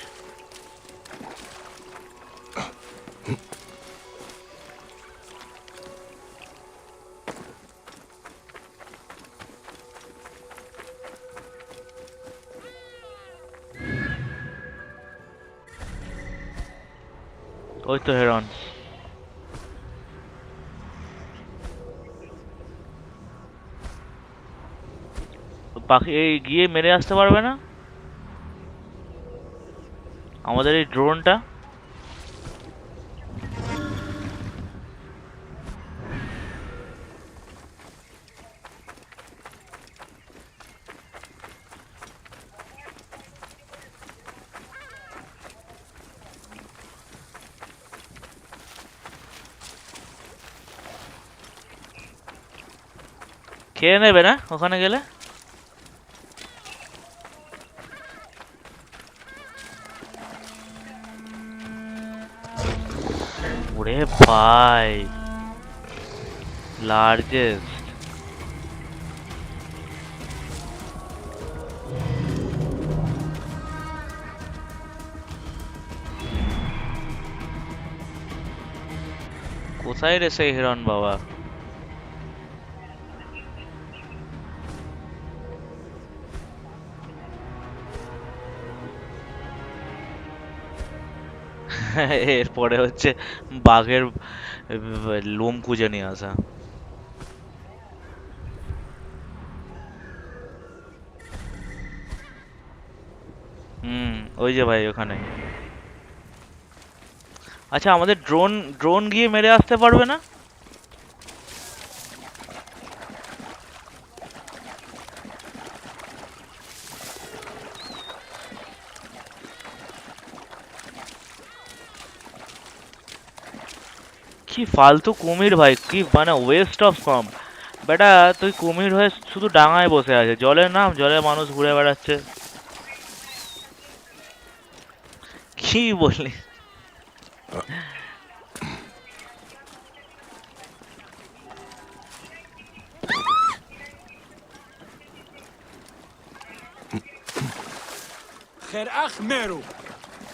ওই তো heron. পাখি এই গিয়ে মেরে আসতে পারবে না আমাদের এই ড্রোনটা? খেয়ে নেবে না ওখানে গেলে? ওরে ভাই, লার্জেস্ট। কোথায় রে সেই হিরণ বাবা? এরপরে হচ্ছে বাঘের লোম খুঁজে নিয়ে আসা। ওই যে ভাই ওখানে। আচ্ছা আমাদের ড্রোন ড্রোন গিয়ে মেরে আসতে পারবে না? কি ফালতু কুমির ভাই, কি মানে ওয়েস্ট অফ কম। বেটা তুই কুমির হয়ে শুধু ডাঙায় বসে আছে, জলের নাম, জলে মানুষ ঘুরে বেড়াচ্ছে, কি বললি? خير أخ ميرو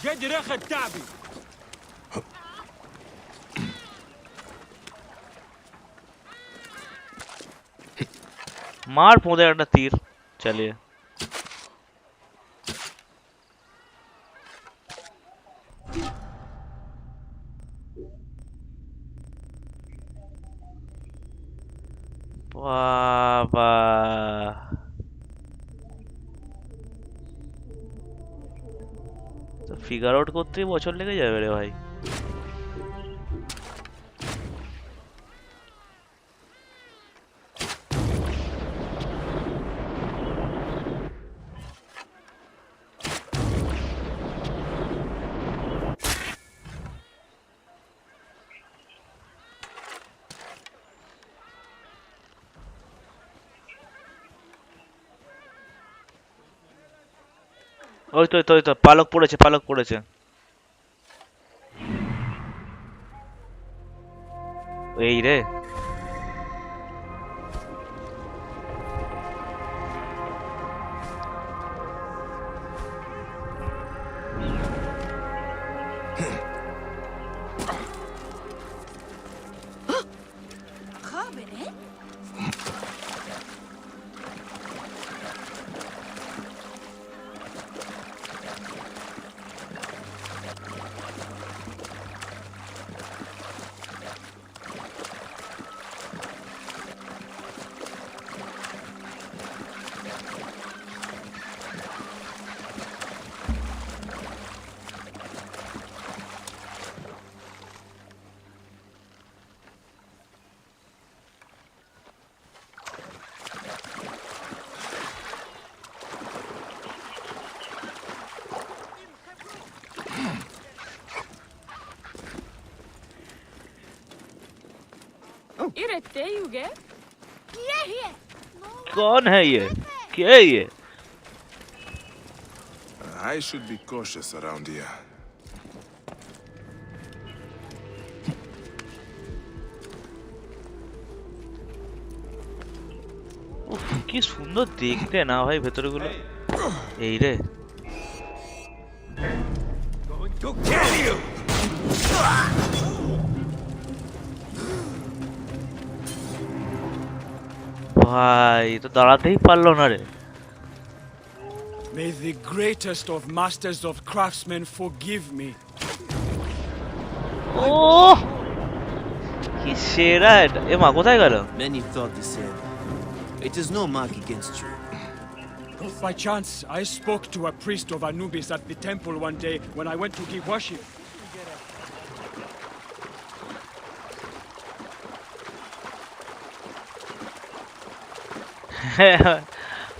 جد رخ التعبي মার পোঁদে একটা তীর চালিয়ে। বাবা, তো ফিগার আউট করতেই বছর লেগে যাবে রে ভাই। ওই তো ওই তো পালক পড়েছে, পালক পড়েছে। এই রে, कौन है ये, क्या है ये? I should be cautious around here. উফ, কি সুন্দর দেখতে না ভাই ভেতরে গুলো। এই রে, To kill you! ভাই তো দাঁড়াতেই পারলো না রে। May the greatest of masters of craftsmen forgive me. ও কি সেরা এটা, এ মা কোথায় গেল? Many thought the same. It is no mark against you. If by chance I spoke to a priest of Anubis at the temple one day when I went to give worship.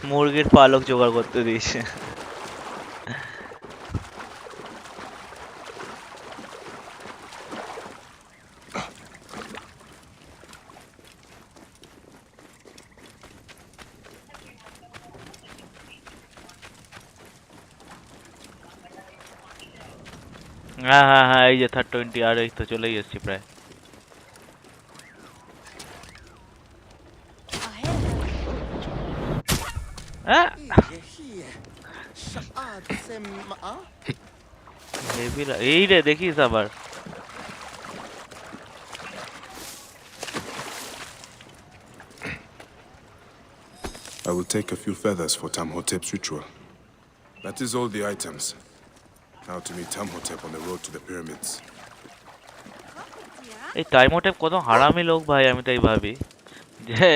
মুরগির পালক জোগাড় করতে দিয়েছে। হ্যাঁ হ্যাঁ হ্যাঁ, এই যে 320, আর এই তো চলেই এসেছি প্রায়। এই রে দেখিস আবার। I will take a few feathers for Tamhotep's ritual. That is all the items. Now to meet Tamhotep on the road to the pyramids. এই টাইমোটেপ কত হারামি লোক ভাই, আমি তাই ভাবি যে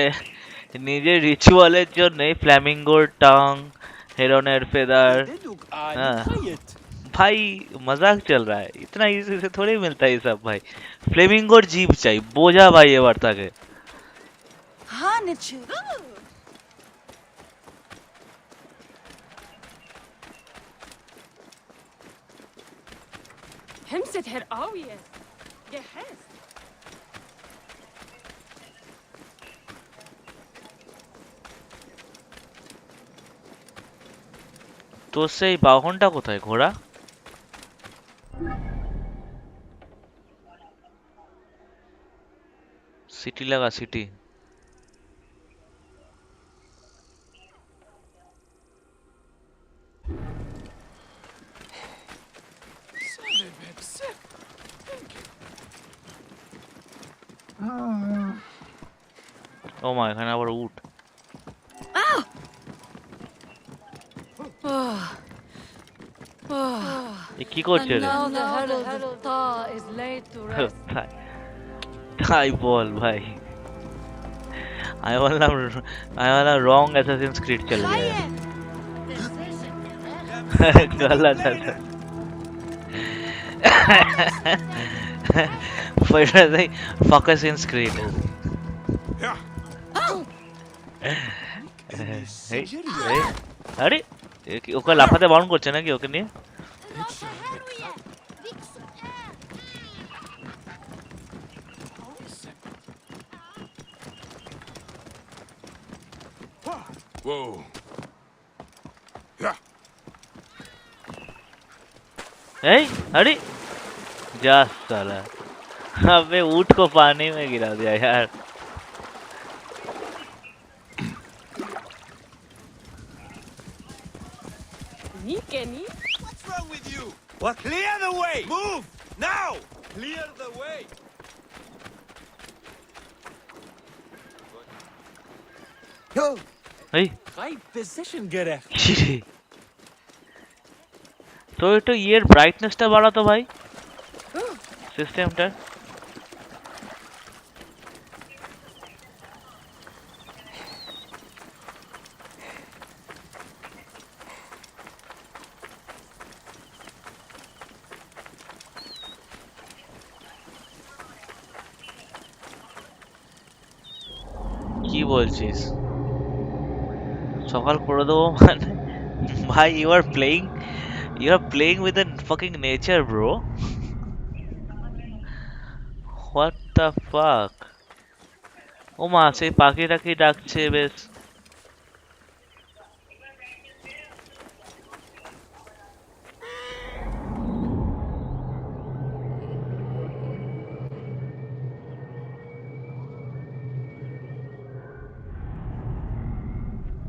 নিজের রিচুয়ালের জন্য ফ্ল্যামিঙ্গোর টাং, हेरोनेर फेदर, भाई मजाक चल रहा है, इतना इजी से थोड़ी मिलता है ये सब भाई। फ्लेमिंगोर जीप चाहिए, बोझा भाई ये बार तक है। همسة هر قوية جهز তোর সেই বাহনটা কোথায় ঘোড়া? সিটি লাগা সিটি। ও মা, এখানে আবার উঠ। এ কি করছে রে? Now the herald of Ta is laid to rest. তাই বল ভাই। আমি বললাম রং অ্যাসাসিনস ক্রিড চলে যায়। গলত আছে। পয়সা দেই ফোকাসিনস ক্রিড। আরে ওকে লাফাতে বারণ করছে নাকি ওকে নিয়ে? Whoa. Yeah. Hey, अरे जा साला, अबे ऊँट को पानी में गिरा दिया यार। Kenny? What's wrong with you? Well, clear the way! Move! Now! Clear the way! Yo! Hey! High position gerecht. তো একটু ইয়ের ব্রাইটনেসটা বাড়াতো ভাই সিস্টেমটা। কি বলছিস? সকাল করে দেবো মানে ভাই, you are playing with the fucking nature, bro. What the fuck? ও মা, সেই পাখিটাকে ডাকছে বেশ।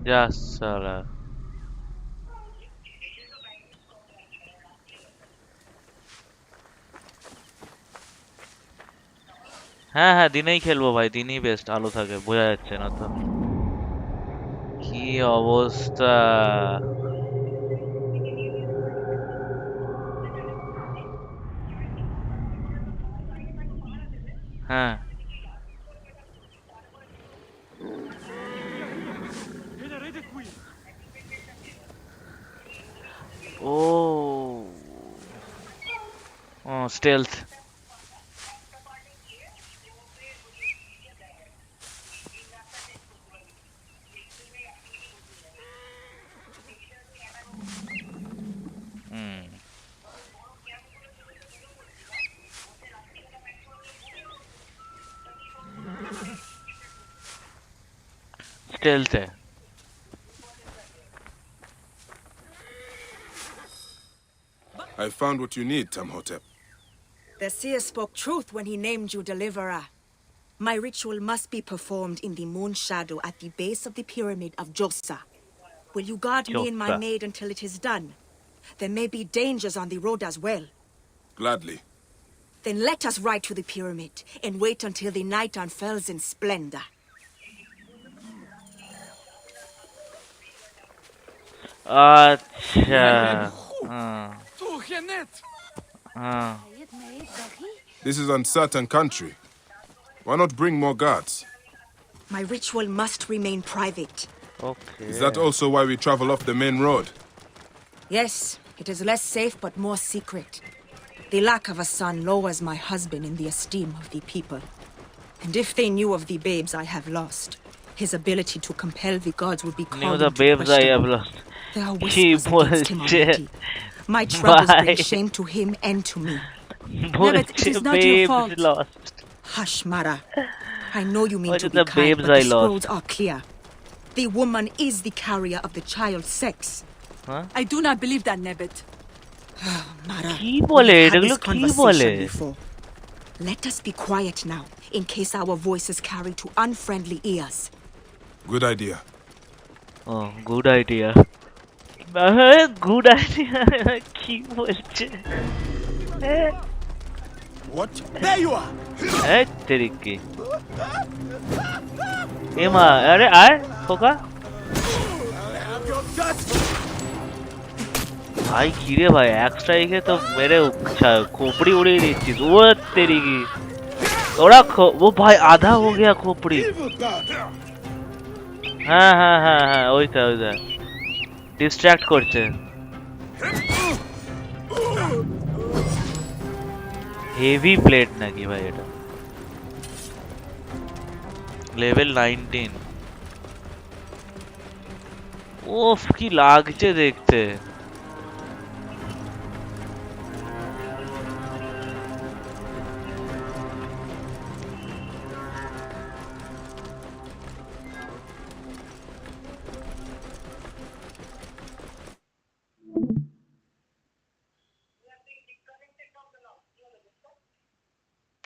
যা সালা। হ্যাঁ হ্যাঁ, দিনেই খেলবো ভাই, দিনই বেস্ট, আলো থাকে, বোঝা যাচ্ছে না তো কি অবস্থা। হ্যাঁ ও ও স্টেলথ। स्टेल्थ है। I found what you need, Tamhotep. The seer spoke truth when he named you Deliverer. My ritual must be performed in the moon shadow at the base of the pyramid of Jossa. Will you guard me and my maid until it is done? There may be dangers on the road as well. Gladly. Then let us ride to the pyramid and wait until the night unfurls in splendor. अच्छा This is uncertain country. Why not bring more guards? My ritual must remain private. Okay. Is that also why we travel off the main road? Yes, it is less safe but more secret. The lack of a son lowers my husband in the esteem of the people. And if they knew of the babes I have lost, his ability to compel the gods would be called Knew the into babes I question. have lost. There are whispers against him already. My troubles bring shame to him and to me. It is not your fault. Lost. Hush, Mara. I know you mean What to is be the kind, babes but I the lost? scrolls are clear. The woman is the carrier of the child's sex. Huh? I do not believe that, Nebbit. Mara, কি we বলে have had এগুলো this কি বলে conversation before. Let us be quiet now, in case our voices carry to unfriendly ears. Good idea. Oh, good idea. Good idea. কি বলছে What? There you are! এই তেরিকি এমা আরে আয় খোকা ভাই কিরে ভাই এক স্ট্রাইকে তো মেরে खोपड़ी उड़े দিচ্ছিস ও তেরিকি ওরা ও ভাই আধা हो गया खोपड़ी হ্যাঁ হ্যাঁ হ্যাঁ হ্যাঁ ওইটা ডিস্ট্রাক্ট করছে হেভি প্লেট নাকি ভাই এটা লেভেল 19 ওফ কি লাগছে দেখতে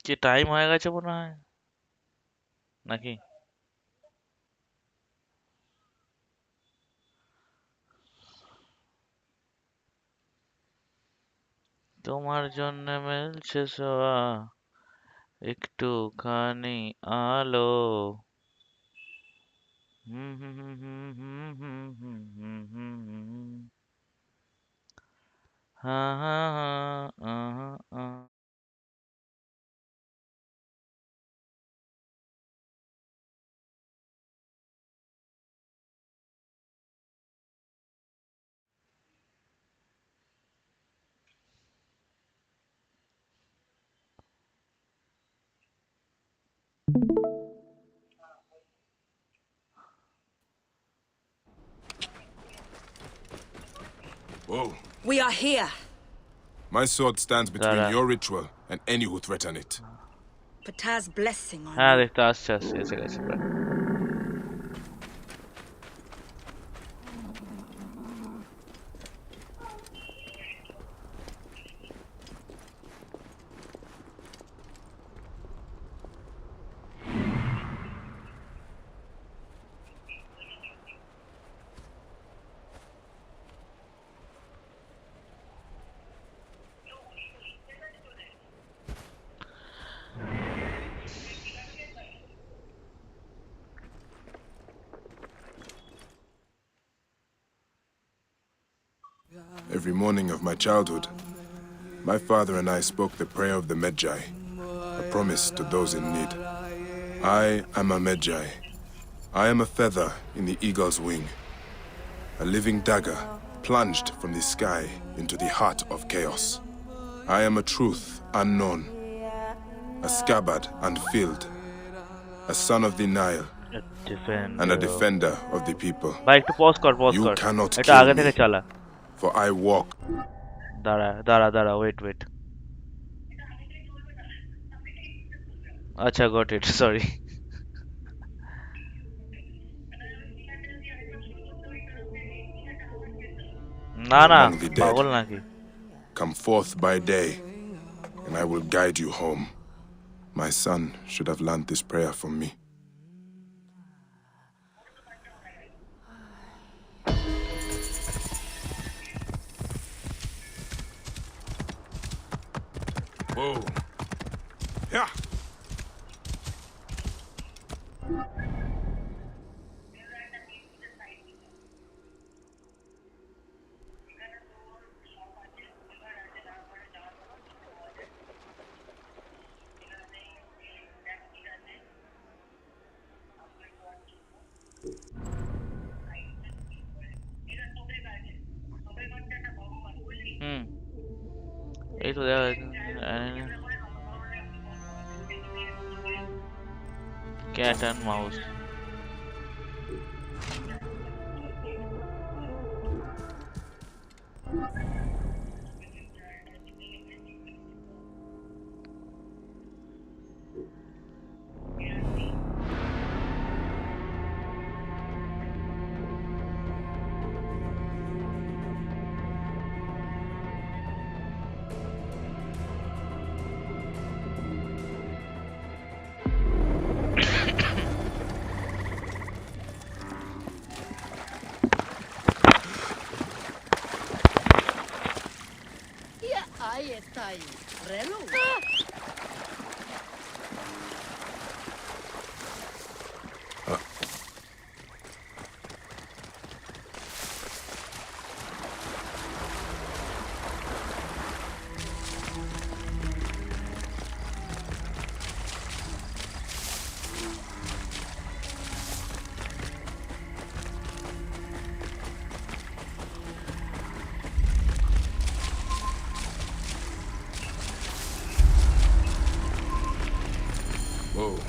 কি টাইম হয়ে গেছে মনে হয় নাকি তোমার জন্য মিলছে সোয়া একটুখানি আলো হুম হুম হুম হুম হুম হুম হুম হুম হুম হুম। হা হা হা আহা আহা। Whoa. We are here. My sword stands between দাঁড়া your ritual and any who threaten it. Ptah's blessing on হ্যাঁ you. দেখতে আসছে আসছে এসে গেছে প্রায়। Every morning of my childhood, my father and I spoke the prayer of the Medjai, a promise to those in need. I am a Medjai. I am a feather in the eagle's wing, a living dagger plunged from the sky into the heart of chaos. I am a truth unknown, a scabbard unfilled, a son of the Nile, and a defender of the people. ভাই একটু pause কর You cannot এটা kill আগে থেকে me, চালা for I walk. দাঁড়া wait আচ্ছা got it sorry না among the dead. পাগল নাকি Come forth by day, and I will guide you home. My son should have learned this prayer from me. Whoa. Yeah. হুম এই তো দেখা cat and mouse Whoa.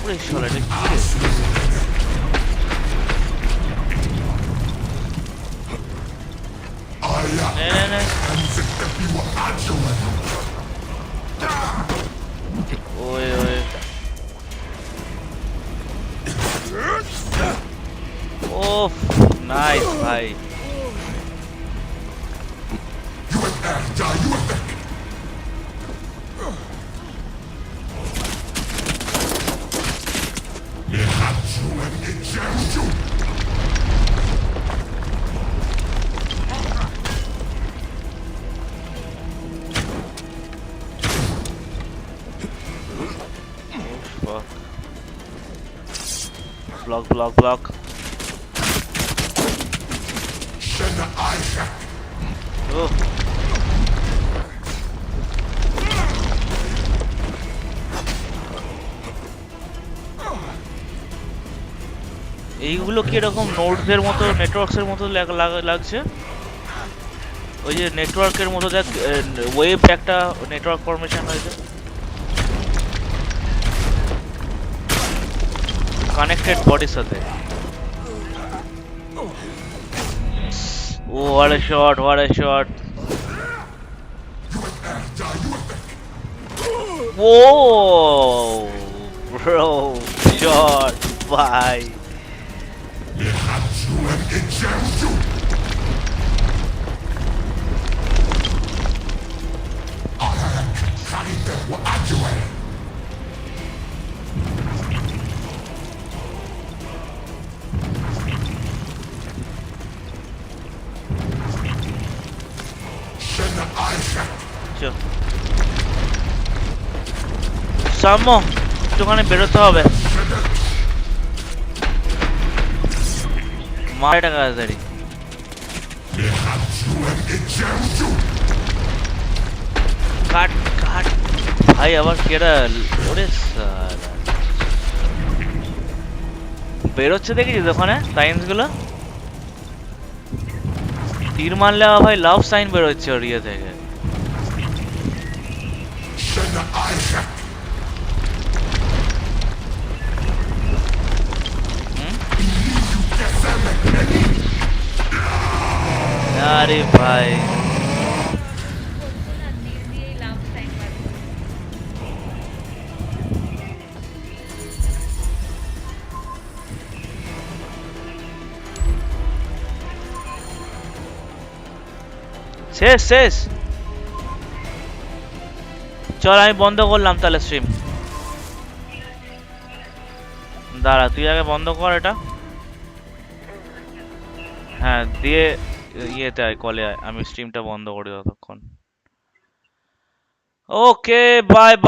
ওরে শালা, এটা কি রে? নে নে নে। ওয়ে ওয়ে। ওফ, নাইস ভাই। Fuck. Block, block, block. Oh. এইগুলো কি এরকম নোডসের মতো, নেটওয়ার্কসের মতো লাগছে? ওই যে নেটওয়ার্কের মতো দেখ, ওয়েব একটা নেটওয়ার্ক ফরমেশন হয়েছে, কানেক্টেড বডির সাথে। ও what a shot, what a shot. Whoa, bro, shot, bye. সাম্য, একটুখানি বেরোতে হবে। মার এটা তাড়াতাড়ি। কাট কাট ভাই, আবার কেডাল। ওরে সালা, বেরোচ্ছে দেখেছিস ওখানে সাইন্স গুলো? তীর মারলে ভাই লাভ সাইন বেরোচ্ছে ওর ইয়ে থেকে। আরে ভাই, শেষ শেষ। চল আমি বন্ধ করলাম তাহলে স্ট্রিম। দাঁড়া, তুই আগে বন্ধ কর এটা। হ্যাঁ, দিয়ে ইয়েতে আয়, কলে আয়, আমি স্ট্রিমটা বন্ধ করি ততক্ষণ। ওকে, বাই বাই।